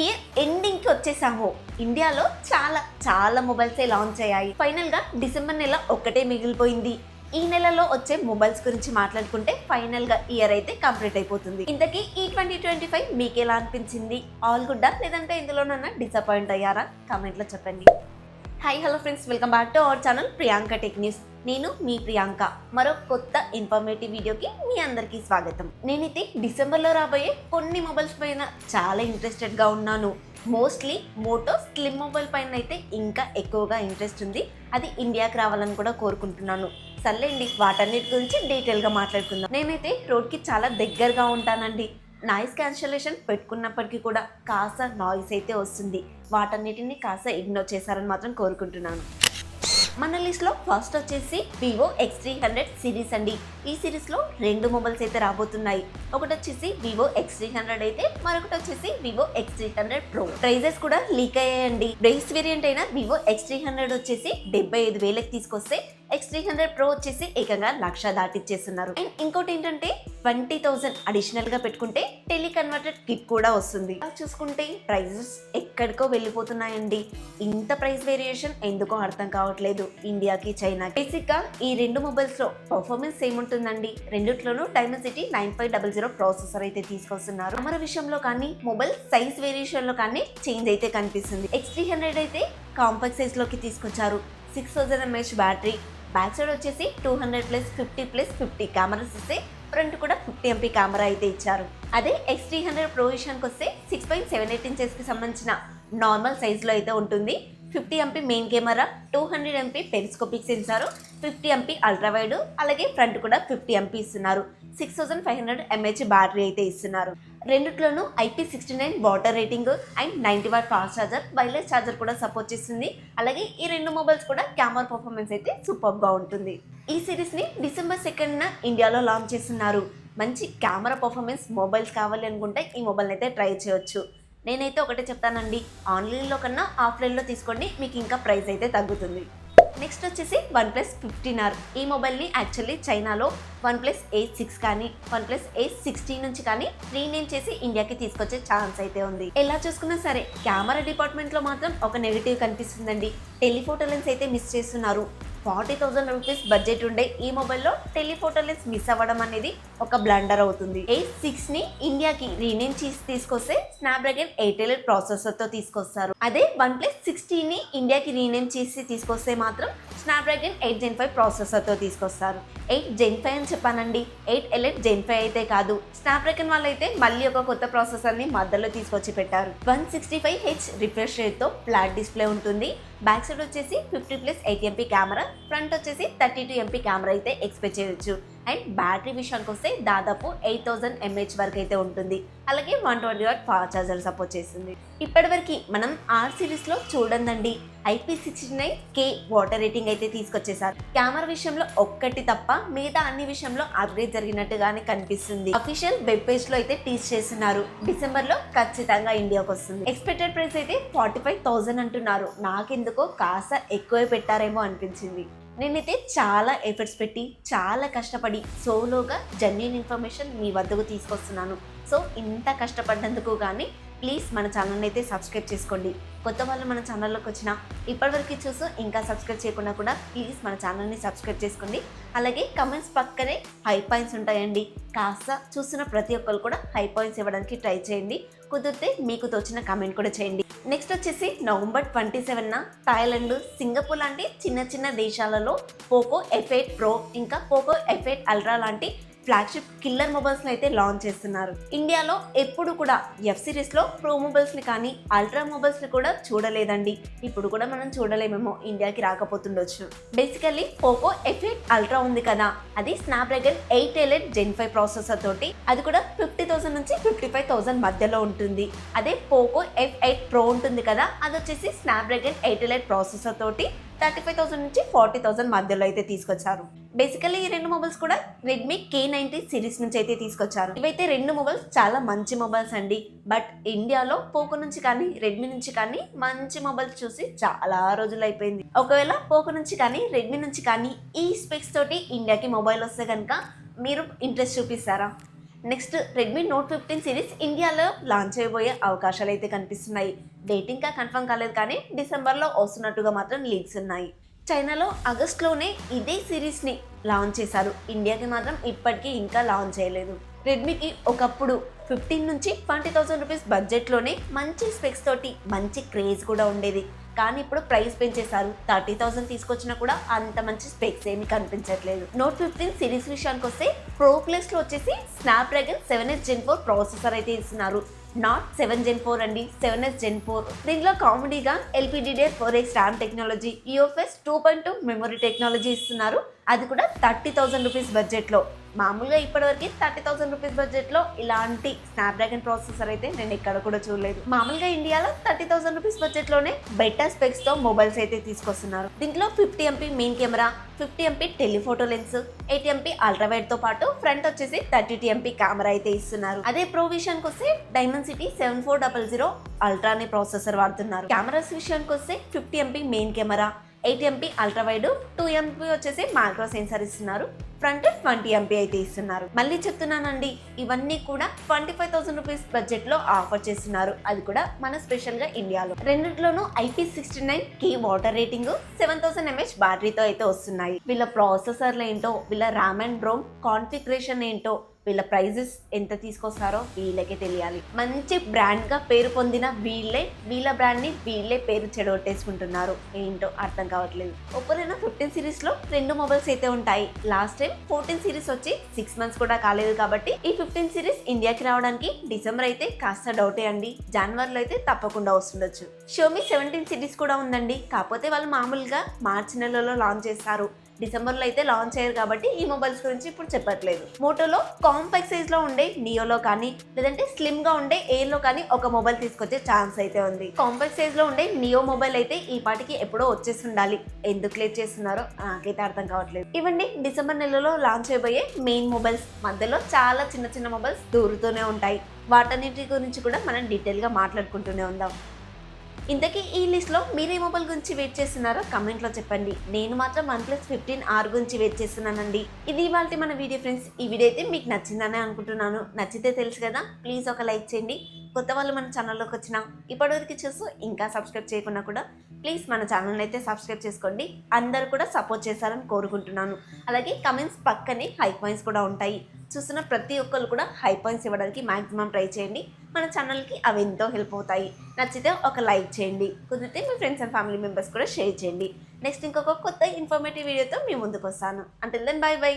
Year ending కి వచ్చేసాము. ఇండియాలో చాలా చాలా మొబైల్స్ లాంచ్ అయ్యాయి. ఫైనల్ గా డిసెంబర్ నెల ఒక్కటే మిగిలిపోయింది. ఈ నెలలో వచ్చే మొబైల్స్ గురించి మాట్లాడుకుంటే ఫైనల్ గా ఇయర్ అయితే కంప్లీట్ అయిపోతుంది. ఇంతకీ ఈ 2025 మీకు ఎలా అనిపించింది? ఆల్ గుడ్డా లేదంటే ఇందులోనన్నా డిసప్పాయింట్ అయ్యారా? కామెంట్ లో చెప్పండి. Hi hello friends, welcome back to our channel Priyanka tech news. నేను మీ ప్రియాంక. మరో కొత్త ఇన్ఫర్మేటివ్ వీడియోకి మీ అందరికీ స్వాగతం. నేనైతే డిసెంబర్లో రాబోయే కొన్ని మొబైల్స్ పైన చాలా ఇంట్రెస్టెడ్గా ఉన్నాను. మోస్ట్లీ మోటో స్లిమ్ మొబైల్ పైన అయితే ఇంకా ఎక్కువగా ఇంట్రెస్ట్ ఉంది. అది ఇండియాకి రావాలని కూడా కోరుకుంటున్నాను. సర్లేండి, వాటన్నిటి గురించి డీటెయిల్గా మాట్లాడుకుందాం. నేనైతే రోడ్కి చాలా దగ్గరగా ఉంటానండి. నాయిస్ క్యాన్సలేషన్ పెట్టుకున్నప్పటికీ కూడా కాస్త నాయిస్ అయితే వస్తుంది. వాటన్నిటిని కాస్త ఇగ్నోర్ చేశారని మాత్రం కోరుకుంటున్నాను. మన లిస్ట్లో ఫస్ట్ వచ్చేసి వివో X300 సిరీస్ అండి. ఈ సిరీస్లో రెండు మొబైల్స్ అయితే రాబోతున్నాయి. ఒకటి వచ్చేసి వివో X300 అయితే మరొకటి వచ్చేసి వివో X300 Pro. ప్రైజెస్ కూడా లీక్ అయ్యాయండి. బేస్ వేరియంట్ అయిన వివో X300 వచ్చేసి 75,000కి తీసుకొస్తే X300 Pro వచ్చేసి ఏకంగా 1,00,000 దాటిచ్చేస్తున్నారు. అండ్ ఇంకోటి ఏంటంటే 20,000 అడిషనల్ గా పెట్టుకుంటే టెలికన్వర్టెడ్ కిట్ కూడా వస్తుంది. చూసుకుంటే ప్రైజెస్ ఎక్కడికో వెళ్ళిపోతున్నాయండి. ఇంత ప్రైస్ వేరియేషన్ ఎందుకో అర్థం కావట్లేదు ఇండియాకి, చైనా. బేసిక్ గా ఈ రెండు మొబైల్స్ లో పర్ఫార్మెన్స్ ఏముంటుందండి? రెండిట్లోనూ డైమెన్సిటీ 9500 ప్రాసెసర్ అయితే తీసుకొస్తున్నారు. కెమెరా విషయంలో కానీ మొబైల్ సైజ్ వేరియేషన్ లో కానీ చేంజ్ అయితే కనిపిస్తుంది. X300 అయితే కాంపాక్ట్ సైజ్ లోకి తీసుకొచ్చారు. 6000 mAh బ్యాటరీ, బ్యాక్ సైడ్ వచ్చేసి 200+50+50 కెమెరాస్ ఇస్తే ఫ్రంట్ కూడా 50 MP కెమెరా అయితే ఇచ్చారు. అదే X300 Pro విషయానికి వస్తే 6.78 inches కి సంబంధించిన నార్మల్ సైజ్ లో అయితే ఉంటుంది. 50 MP main camera, 200 MP periscopic sensor, 50 MP ultra wide, అలాగే ఫ్రంట్ కూడా 50 MP ఇస్తున్నారు. 6500 mAh బ్యాటరీ అయితే ఇస్తున్నారు. రెండిట్లోనూ IP69 water rating and 90 watt fast charger, wireless charger కూడా సపోర్ట్ చేస్తుంది. అలాగే ఈ రెండు మొబైల్స్ కూడా కెమెరా పర్ఫార్మెన్స్ అయితే సూపర్ గా ఉంటుంది. ఈ సిరీస్ ని డిసెంబర్ 2న ఇండియాలో లాంచ్ చేస్తున్నారు. మంచి కెమెరా పర్ఫార్మెన్స్ మొబైల్స్ కావాలి అనుకుంటే ఈ మొబైల్ అయితే ట్రై చేయొచ్చు. నేనైతే ఒకటే చెప్తానండి, ఆన్లైన్లో కన్నా ఆఫ్లైన్లో తీసుకోండి, మీకు ఇంకా ప్రైస్ అయితే తగ్గుతుంది. నెక్స్ట్ వచ్చేసి OnePlus 15R. ఈ మొబైల్ని యాక్చువల్లీ చైనాలో OnePlus A6 కానీ OnePlus A16 నుంచి కానీ రీనేమ్ చేసి ఇండియాకి తీసుకొచ్చే ఛాన్స్ అయితే ఉంది. ఎలా చూసుకున్నా సరే కెమెరా డిపార్ట్మెంట్లో మాత్రం ఒక నెగిటివ్ కనిపిస్తుందండి. టెలిఫోటో లెన్స్ అయితే మిస్ చేస్తున్నారు. 40,000 రూపీస్ బడ్జెట్ ఉండే ఈ మొబైల్లో టెలిఫోటో లెన్స్ మిస్ అవ్వడం అనేది ఒక బ్లండర్ అవుతుంది. A6ని ఇండియాకి రీనేమ్ చేసి తీసుకొస్తే స్నాప్డ్రాగన్ 8 ప్రాసెసర్తో తీసుకొస్తారు. అదే OnePlus 16ని ఇండియాకి రీనేమ్ చేసి తీసుకొస్తే మాత్రం స్నాప్డ్రాగన్ 8 Gen 5 ప్రాసెసర్తో తీసుకొస్తారు. 8 Gen 5 అని చెప్పానండి, 8 Elite Gen 5 అయితే కాదు. స్నాప్డ్రాగన్ వాళ్ళైతే మళ్ళీ ఒక కొత్త ప్రాసెసర్ని మధ్యలో తీసుకొచ్చి పెట్టారు. 165Hz రిఫ్రెష్ రేట్తో ఫ్లాట్ డిస్ప్లే ఉంటుంది. బ్యాక్ సైడ్ వచ్చేసి 50+80 MP కెమెరా, ఫ్రంట్ వచ్చేసి 32 MP కెమెరా అయితే ఎక్స్పెక్ట్ చేయొచ్చు. అండ్ బ్యాటరీ విషయానికి వస్తే దాదాపు 8000 mAh వరకు అయితే ఉంటుంది. అలాగే 120 వాట్ ఫాస్ట్ ఛార్జర్ సపోర్ట్ చేస్తుంది. ఇప్పటివరకు మనం R సిరీస్లో చూడండి, IP69K వాటర్ రేటింగ్ అయితే తీసుకొచ్చేసారు. కెమెరా విషయంలో ఒక్కటి తప్ప మిగతా అన్ని విషయంలో అప్గ్రేడ్ జరిగినట్టుగానే కనిపిస్తుంది. అఫీషియల్ వెబ్ పేజ్ లో అయితే టీచ్ చేస్తున్నారు. డిసెంబర్ లో ఖచ్చితంగా ఇండియాకి వస్తుంది. ఎక్స్పెక్టెడ్ ప్రైస్ అయితే 45,000 అంటున్నారు. నాకెందుకో కాస్త ఎక్కువే పెట్టారేమో అనిపించింది. నేనైతే చాలా ఎఫర్ట్స్ పెట్టి చాలా కష్టపడి సోలోగా జెన్యూన్ ఇన్ఫర్మేషన్ మీ వద్దకు తీసుకొస్తున్నాను. సో ఇంత కష్టపడ్డందుకు కానీ ప్లీజ్ మన ఛానల్ని అయితే సబ్స్క్రైబ్ చేసుకోండి. కొత్త వాళ్ళు మన ఛానల్లోకి వచ్చిన ఇప్పటివరకు చూసి ఇంకా సబ్స్క్రైబ్ చేయకుండా కూడా ప్లీజ్ మన ఛానల్ని సబ్స్క్రైబ్ చేసుకోండి. అలాగే కమెంట్స్ పక్కనే హై పాయింట్స్ ఉంటాయండి. కాస్త చూస్తున్న ప్రతి ఒక్కరు కూడా హై పాయింట్స్ ఇవ్వడానికి ట్రై చేయండి. కుదిరితే మీకు తోచిన కమెంట్ కూడా చేయండి. నెక్స్ట్ వచ్చేసి నవంబర్ 27న థాయిలాండ్, సింగపూర్ లాంటి చిన్న చిన్న దేశాలలో పోకో F8 Pro ఇంకా పోకో F8 Ultra లాంటి ఫ్లాగ్షిప్ కిల్లర్ మొబైల్స్ని అయితే లాంచ్ చేస్తున్నారు. ఇండియాలో ఎప్పుడు కూడా F సిరీస్లో ప్రో మొబైల్స్ని కానీ అల్ట్రా మొబైల్స్ని కూడా చూడలేదండి. ఇప్పుడు కూడా మనం చూడలేమేమో, ఇండియాకి రాకపోతుండొచ్చు. బేసికల్లీ పోకో F8 Ultra ఉంది కదా, అది స్నాప్డ్రాగన్ 8 Elite Gen 5 ప్రాసెసర్ తోటి, అది కూడా 50,000 నుంచి 55,000 మధ్యలో ఉంటుంది. అదే పోకో F8 Pro ఉంటుంది కదా, అది వచ్చేసి స్నాప్డ్రాగన్ 8 Elite ప్రాసెసర్ తోటి 35,000 నుంచి 40,000 మధ్యలో అయితే తీసుకొచ్చారు. బేసికల్లీ ఈ రెండు మొబైల్స్ కూడా రెడ్మీ K90 సిరీస్ నుంచి అయితే తీసుకొచ్చారు. ఇవైతే రెండు మొబైల్స్ చాలా మంచి మొబైల్స్ అండి. బట్ ఇండియాలో పోకో నుంచి కానీ రెడ్మీ నుంచి కానీ మంచి మొబైల్స్ చూసి చాలా రోజులు అయిపోయింది. ఒకవేళ పోకో నుంచి కానీ రెడ్మీ నుంచి కానీ ఈ స్పెక్స్ తోటి ఇండియాకి మొబైల్ వస్తే కనుక మీరు ఇంట్రెస్ట్ చూపిస్తారా? నెక్స్ట్ రెడ్మీ నోట్ 15 సిరీస్ ఇండియాలో లాంచ్ అయిపోయే అవకాశాలు అయితే కనిపిస్తున్నాయి. డేట్ ఇంకా కన్ఫర్మ్ కాలేదు, కానీ డిసెంబర్లో వస్తున్నట్టుగా మాత్రం లీక్స్ ఉన్నాయి. చైనాలో ఆగస్ట్లోనే ఇదే సిరీస్ని లాంచ్ చేశారు. ఇండియాకి మాత్రం ఇప్పటికీ ఇంకా లాంచ్ చేయలేదు. రెడ్మీకి ఒకప్పుడు 15 నుంచి 20,000 రూపీస్ బడ్జెట్లోనే మంచి స్పెక్స్ తోటి మంచి క్రేజ్ కూడా ఉండేది. కానీ ఇప్పుడు ప్రైస్ పెంచేశారు. 30,000 తీసుకొచ్చినా కూడా అంత మంచి స్పెక్స్ ఏమి కనిపించట్లేదు. నోట్ 15 సిరీస్ విషయానికి వస్తే ప్రో ప్లస్లో వచ్చేసి స్నాప్డ్రాగన్ 7S Gen 4 ప్రాసెసర్ అయితే ఇస్తున్నారు. నాట్ 7 Gen 4 అండి, 7S Gen 4. దీంట్లో కామెడీగా LPDDR4X RAM technology, UFS 2.2 memory technology ఇస్తున్నారు. అది కూడా 30,000 రూపీస్ బడ్జెట్లో. మామూలుగా ఇప్పటివరకు 30,000 రూపీస్ బడ్జెట్లో ఇలాంటి స్నాప్డ్రాగన్ ప్రాసెసర్ అయితే నేను ఎక్కడ కూడా చూడలేదు. మామూలుగా ఇండియాలో 30,000 రూపీస్ బడ్జెట్లోనే బెటర్ స్పెక్స్తో మొబైల్స్ అయితే తీసుకొస్తున్నారు. దీంట్లో 50MP main camera, 50MP telephoto lens, 8MP అల్ట్రావైడ్తో పాటు ఫ్రంట్ వచ్చేసి 32MP కెమెరా అయితే ఇస్తున్నారు. అదే ప్రో విషయానికి వస్తే డైమెన్సిటీ 7400 అల్ట్రా అనే ప్రాసెసర్ వాడుతున్నారు. కెమెరాస్ విషయానికి వస్తే 50MP main camera, 8MP ultrawide, 2MP వచ్చేసి మైక్రో సెన్సార్ ఇస్తున్నారు. ఫ్రంట్ 20MP అయితే ఇస్తున్నారు. మళ్ళీ చెప్తున్నానండి, ఇవన్నీ కూడా 25,000 రూపీస్ బడ్జెట్లో ఆఫర్ చేస్తున్నారు. అది కూడా మన స్పెషల్గా ఇండియాలో. రెండిట్లోనూ IP69 K water rating, 7000 mAh బ్యాటరీతో అయితే వస్తున్నాయి. వీళ్ళ ప్రాసెసర్లు ఏంటో, వీళ్ళ ర్యామ్ అండ్ రోమ్ కాన్ఫిగరేషన్ ఏంటో, వీళ్ళ ప్రైజెస్ ఎంత తీసుకొస్తారో వీళ్ళకే తెలియాలి. మంచి బ్రాండ్గా పేరు పొందిన వీళ్ళ బ్రాండ్ని వీళ్ళే పేరు చెడగొట్టేసుకుంటున్నారు. ఏంటో అర్థం కావట్లేదు. ఒప్పో 15 సిరీస్లో 2 మొబైల్స్ అయితే ఉంటాయి. లాస్ట్ టైం 14 సిరీస్ వచ్చి 6 months కూడా కాలేదు. కాబట్టి ఈ 15 సిరీస్ ఇండియాకి రావడానికి డిసెంబర్ అయితే కాస్త డౌటే అండి. జనవరిలో అయితే తప్పకుండా వస్తుండొచ్చు. షోమీ 17 సిరీస్ కూడా ఉందండి. కాకపోతే వాళ్ళు మామూలుగా మార్చి నెలలో లాంచ్ చేస్తారు. డిసెంబర్లో అయితే లాంచ్ అయ్యారు కాబట్టి ఈ మొబైల్స్ గురించి ఇప్పుడు చెప్పట్లేదు. మోటోలో కాంపాక్ట్ సైజ్లో ఉండే నియోలో కానీ, లేదంటే స్లిమ్గా ఉండే ఎయిర్లో కానీ ఒక మొబైల్ తీసుకొచ్చే ఛాన్స్ అయితే ఉంది. కాంపాక్ట్ సైజ్లో ఉండే నియో మొబైల్ అయితే ఈ పాటికి ఎప్పుడో వచ్చేసి ఉండాలి. ఎందుకు లేట్ చేస్తున్నారో నాకైతే అర్థం కావట్లేదు. ఇవన్నీ డిసెంబర్ నెలలో లాంచ్ అయిపోయే మెయిన్ మొబైల్స్. మధ్యలో చాలా చిన్న చిన్న మొబైల్స్ దూరుతూనే ఉంటాయి. వాటన్నిటి గురించి కూడా మనం డీటెయిల్గా మాట్లాడుకుంటూనే ఉందాం. ఇంతకీ ఈ లిస్ట్లో మీరే మొబైల్ గురించి వెయిట్ చేస్తున్నారో కమెంట్లో చెప్పండి. నేను మాత్రం OnePlus 15R గురించి వెయిట్ చేస్తున్నానండి. ఇది ఇవాళ మన వీడియో ఫ్రెండ్స్. ఈ వీడియో అయితే మీకు నచ్చిందనే అనుకుంటున్నాను. నచ్చితే తెలుసు కదా, ప్లీజ్ ఒక లైక్ చేయండి. కొత్త వాళ్ళు మన ఛానల్లోకి వచ్చినా ఇప్పటివరకు చూస్తూ ఇంకా సబ్స్క్రైబ్ చేయకుండా కూడా ప్లీజ్ మన ఛానల్ని అయితే సబ్స్క్రైబ్ చేసుకోండి. అందరూ కూడా సపోర్ట్ చేస్తారని కోరుకుంటున్నాను. అలాగే కమెంట్స్ పక్కనే హై పాయింట్స్ కూడా ఉంటాయి. చూస్తున్న ప్రతి ఒక్కరు కూడా హై పాయింట్స్ ఇవ్వడానికి మ్యాక్సిమం ట్రై చేయండి. మన ఛానల్కి అవి ఎంతో హెల్ప్ అవుతాయి. నచ్చితే ఒక లైక్ చేయండి. కుదిరితే మీ ఫ్రెండ్స్ అండ్ ఫ్యామిలీ మెంబర్స్ కూడా షేర్ చేయండి. నెక్స్ట్ ఇంకొక కొత్త ఇన్ఫర్మేటివ్ వీడియోతో మీ ముందుకు వస్తాను. Until then bye by.